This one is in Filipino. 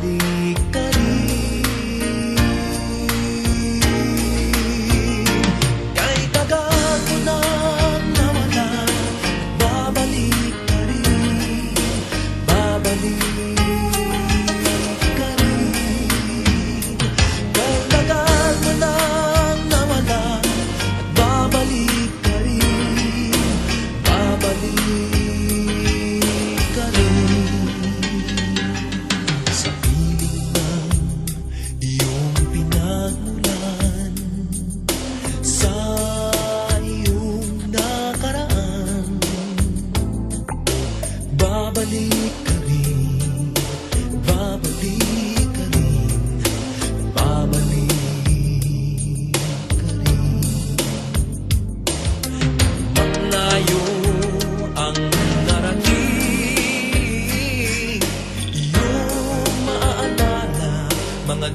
babalik ka rin. Kay tagal mo nang nawala, babalik ka rin, babalik ka rin. Kay tagal mo nang nawala, babalik ka rin, babalik ka rin. Sa piling ng iyong pinagmulan, sa iyong nakaraan, babalik ka rin, babalik ka rin, babalik ka rin. Malayo ang narating, iyong maaalala mga